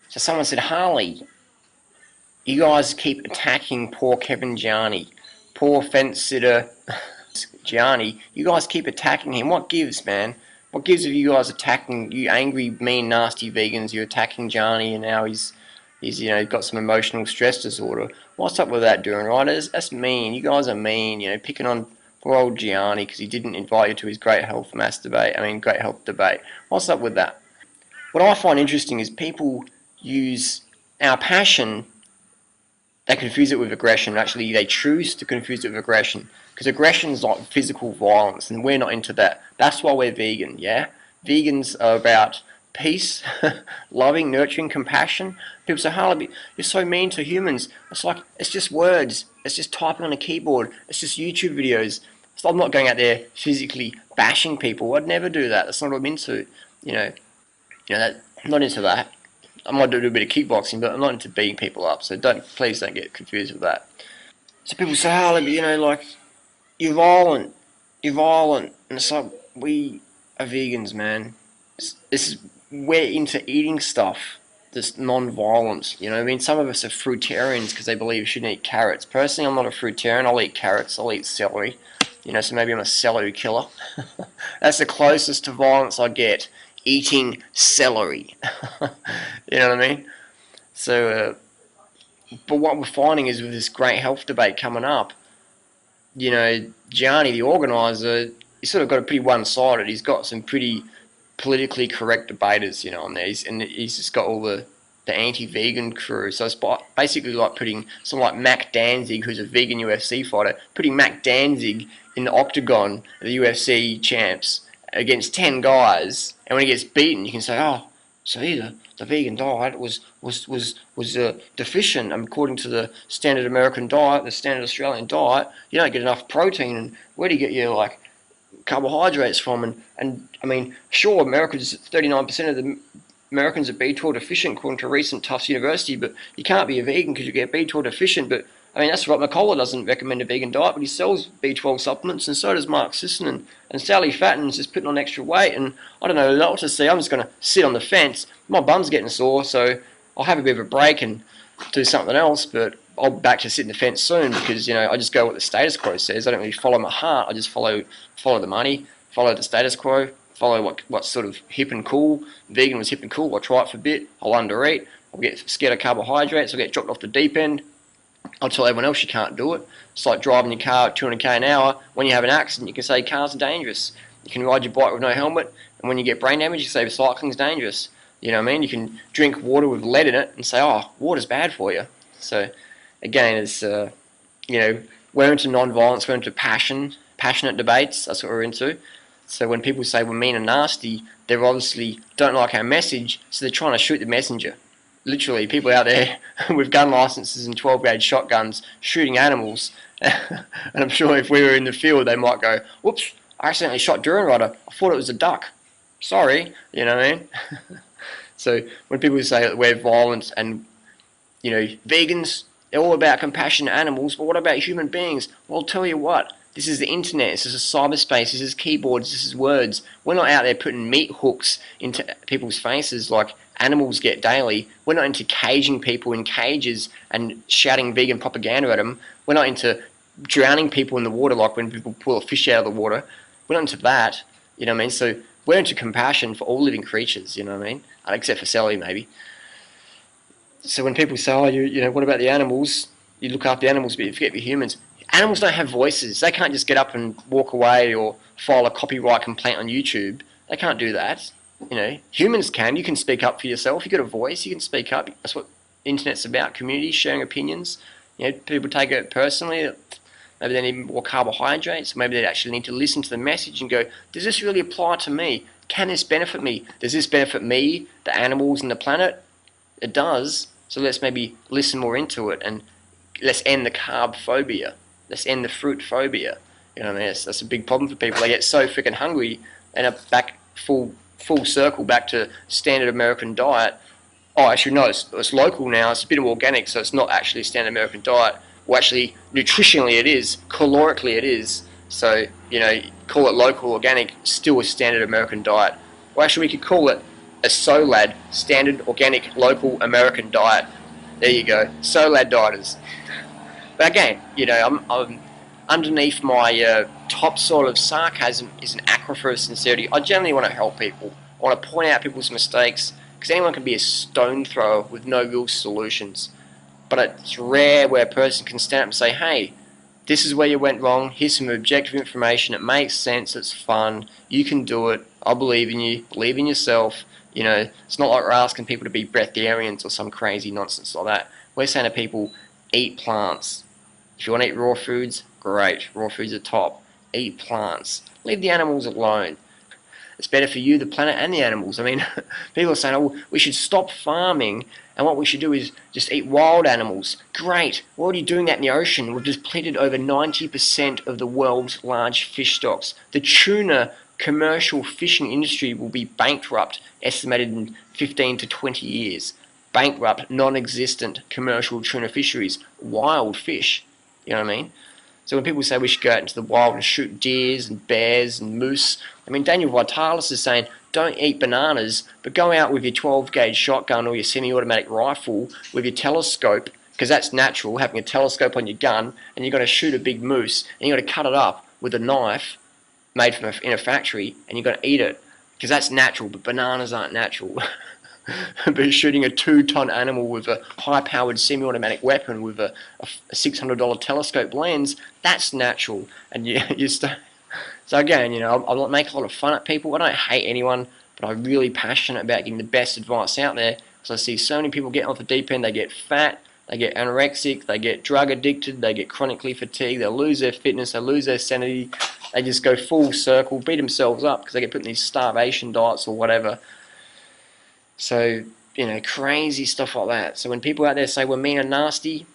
So someone said, Harley, you guys keep attacking poor Kevin Gianni, poor fence sitter Gianni. You guys keep attacking him. What gives, man? What gives of you guys attacking, you angry, mean, nasty vegans? You're attacking Gianni, and now he's got some emotional stress disorder. What's up with that doing, right? That's mean. You guys are mean. Picking on poor old Gianni because he didn't invite you to his great health debate. What's up with that? What I find interesting is people use our passion. They confuse it with aggression. Actually, they choose to confuse it with aggression. Because aggression is like physical violence, and we're not into that. That's why we're vegan, yeah? Vegans are about peace, loving, nurturing, compassion. People say, Harley, you're so mean to humans. It's like, it's just words. It's just typing on a keyboard. It's just YouTube videos. So I'm not going out there physically bashing people. I'd never do that. That's not what I'm into. I'm not into that. I might do a bit of kickboxing, but I'm not into beating people up. So please don't get confused with that. So people say, Harley, you're violent. You're violent. And it's like, we are vegans, man. We're into eating stuff. This non-violence. Some of us are fruitarians because they believe you shouldn't eat carrots. Personally, I'm not a fruitarian. I'll eat carrots. I'll eat celery. So maybe I'm a celery killer. That's the closest to violence I get. Eating celery. You know what I mean? So, but what we're finding is with this great health debate coming up, Gianni, the organizer, he's sort of got a pretty one-sided. He's got some pretty politically correct debaters, on there. He's just got all the anti-vegan crew. So it's basically like putting someone like Mac Danzig, who's a vegan UFC fighter, putting Mac Danzig in the octagon of the UFC champs against 10 guys, and when he gets beaten, you can say, oh, so the vegan diet was deficient according to the standard American diet, the standard Australian diet. You don't get enough protein, and where do you get your carbohydrates from? And I mean, sure, 39% of the Americans are B12 deficient according to a recent Tufts University, but you can't be a vegan because you get B12 deficient. But I mean, that's right. McCullough doesn't recommend a vegan diet, but he sells B12 supplements, and so does Mark Sisson, and Sally Fatten's just putting on extra weight. And I don't know what to see. I'm just going to sit on the fence. My bum's getting sore, so I'll have a bit of a break and do something else. But I'll be back to sit in the fence soon because I just go what the status quo says. I don't really follow my heart. I just follow the money, follow the status quo, follow what's sort of hip and cool. Vegan was hip and cool. I'll try it for a bit. I'll undereat. I'll get scared of carbohydrates. I'll get dropped off the deep end. I'll tell everyone else you can't do it. It's like driving your car at 200k an hour. When you have an accident, you can say cars are dangerous. You can ride your bike with no helmet, and when you get brain damage, you can say cycling's dangerous. You know what I mean? You can drink water with lead in it and say, oh, water's bad for you. So, again, it's, we're into non-violence, we're into passionate debates. That's what we're into. So when people say we're mean and nasty, they obviously don't like our message, so they're trying to shoot the messenger. Literally, people out there with gun licenses and 12-gauge shotguns shooting animals. And I'm sure if we were in the field, they might go, whoops, I accidentally shot Duran Rider. I thought it was a duck. Sorry, you know what I mean? So when people say that we're violent and, vegans, they're all about compassionate animals, but what about human beings? Well, I'll tell you what. This is the internet, this is cyberspace, this is keyboards, this is words. We're not out there putting meat hooks into people's faces like animals get daily. We're not into caging people in cages and shouting vegan propaganda at them. We're not into drowning people in the water like when people pull a fish out of the water. We're not into that, you know what I mean? So we're into compassion for all living creatures, you know what I mean? Except for Sally, maybe. So when people say, oh, what about the animals? You look after the animals, but you forget the humans. Animals don't have voices. They can't just get up and walk away or file a copyright complaint on YouTube. They can't do that. Humans can. You can speak up for yourself. You've got a voice. You can speak up. That's what the internet's about. Community, sharing opinions. People take it personally. Maybe they need more carbohydrates. Maybe they actually need to listen to the message and go, does this really apply to me? Can this benefit me? Does this benefit me, the animals, and the planet? It does. So let's maybe listen more into it and let's end the carb phobia. Let's end the fruit phobia. You know what I mean? That's a big problem for people. They get so freaking hungry and are back full circle back to standard American diet. Oh, actually, no, it's local now. It's a bit of organic, so it's not actually a standard American diet. Well, actually, nutritionally it is. Calorically it is. So, call it local, organic, still a standard American diet. Well, actually, we could call it a SOLAD, standard organic local American diet. There you go, SOLAD dieters. But again, I'm underneath my top sort of sarcasm is an aquifer of sincerity. I generally want to help people. I want to point out people's mistakes, because anyone can be a stone thrower with no real solutions. But it's rare where a person can stand up and say, hey, this is where you went wrong, here's some objective information, it makes sense, it's fun, you can do it, I believe in you, believe in yourself. It's not like we're asking people to be breatharians or some crazy nonsense like that. We're saying to people, eat plants. If you want to eat raw foods, great, raw foods are top. Eat plants. Leave the animals alone. It's better for you, the planet, and the animals. I mean, people are saying, oh, we should stop farming, and what we should do is just eat wild animals. Great, we're already doing that in the ocean. We've depleted over 90% of the world's large fish stocks. The tuna commercial fishing industry will be bankrupt, estimated in 15 to 20 years. Bankrupt, non-existent commercial tuna fisheries. Wild fish, you know what I mean? So when people say we should go out into the wild and shoot deers and bears and moose, I mean, Daniel Vitalis is saying, don't eat bananas, but go out with your 12-gauge shotgun or your semi-automatic rifle with your telescope, because that's natural, having a telescope on your gun, and you've got to shoot a big moose, and you've got to cut it up with a knife made in a factory, and you've got to eat it, because that's natural, but bananas aren't natural. But shooting a 2-ton animal with a high-powered semi-automatic weapon with a $600 telescope lens, that's natural. And so again, I'm not making a lot of fun at people. I don't hate anyone, but I'm really passionate about getting the best advice out there, because I see so many people getting off the deep end. They get fat, they get anorexic, they get drug addicted, they get chronically fatigued, they lose their fitness, they lose their sanity, they just go full circle, beat themselves up because they get put in these starvation diets or whatever. So, crazy stuff like that. So when people out there say we're mean and nasty,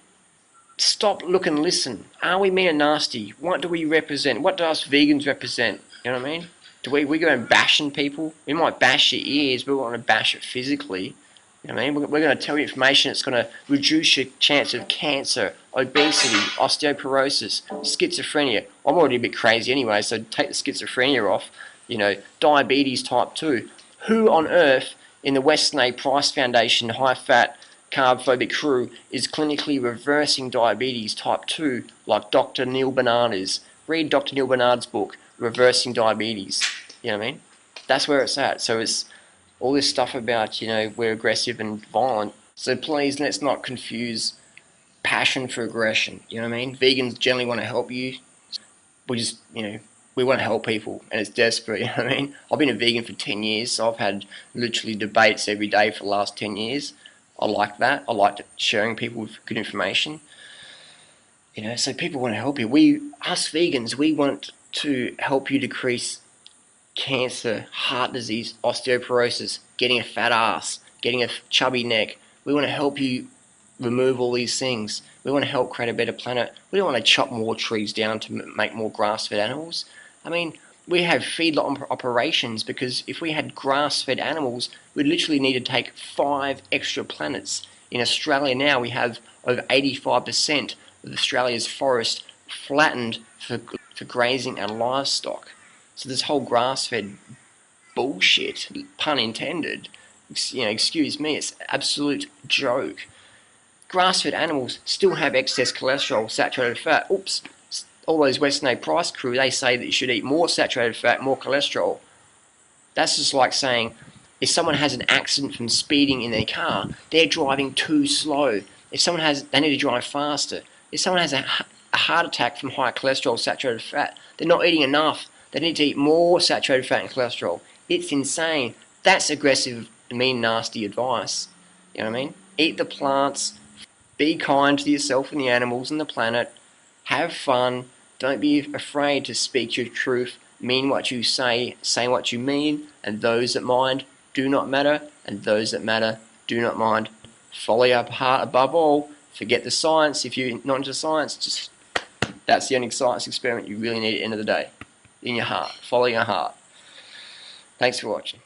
stop, look and listen. Are we mean and nasty? What do we represent? What do us vegans represent? You know what I mean? Do we go and bashing people? We might bash your ears, but we want to bash it physically. You know what I mean? We're going to tell you information that's going to reduce your chance of cancer, obesity, osteoporosis, schizophrenia. I'm already a bit crazy anyway, so take the schizophrenia off. Diabetes type 2. Who on earth in the Weston A. Price Foundation high-fat carb-phobic crew is clinically reversing diabetes type 2 like Dr. Neil Barnard is? Read Dr. Neil Barnard's book, Reversing Diabetes. You know what I mean? That's where it's at. So it's all this stuff about, we're aggressive and violent. So please, let's not confuse passion for aggression. You know what I mean? Vegans generally want to help you. We just, we want to help people, and it's desperate, you know what I mean? I've been a vegan for 10 years, so I've had literally debates every day for the last 10 years. I like that. I like sharing people with good information. So people want to help you. Us vegans, we want to help you decrease cancer, heart disease, osteoporosis, getting a fat ass, getting a chubby neck. We want to help you remove all these things. We want to help create a better planet. We don't want to chop more trees down to make more grass-fed animals. I mean, we have feedlot operations because if we had grass-fed animals, we'd literally need to take 5 extra planets. In Australia now, we have over 85% of Australia's forest flattened for grazing and livestock. So this whole grass-fed bullshit, pun intended, excuse me, it's an absolute joke. Grass-fed animals still have excess cholesterol, saturated fat. Oops. All those Weston A. Price crew, they say that you should eat more saturated fat, more cholesterol. That's just like saying, if someone has an accident from speeding in their car, they're driving too slow. They need to drive faster. If someone has a heart attack from high cholesterol, saturated fat, they're not eating enough. They need to eat more saturated fat and cholesterol. It's insane. That's aggressive, mean, nasty advice. You know what I mean? Eat the plants, be kind to yourself and the animals and the planet, have fun, don't be afraid to speak your truth, mean what you say what you mean, and those that mind do not matter, and those that matter do not mind. Follow your heart above all. Forget the science. If you're not into science, that's the only science experiment you really need at the end of the day. In your heart. Follow your heart. Thanks for watching.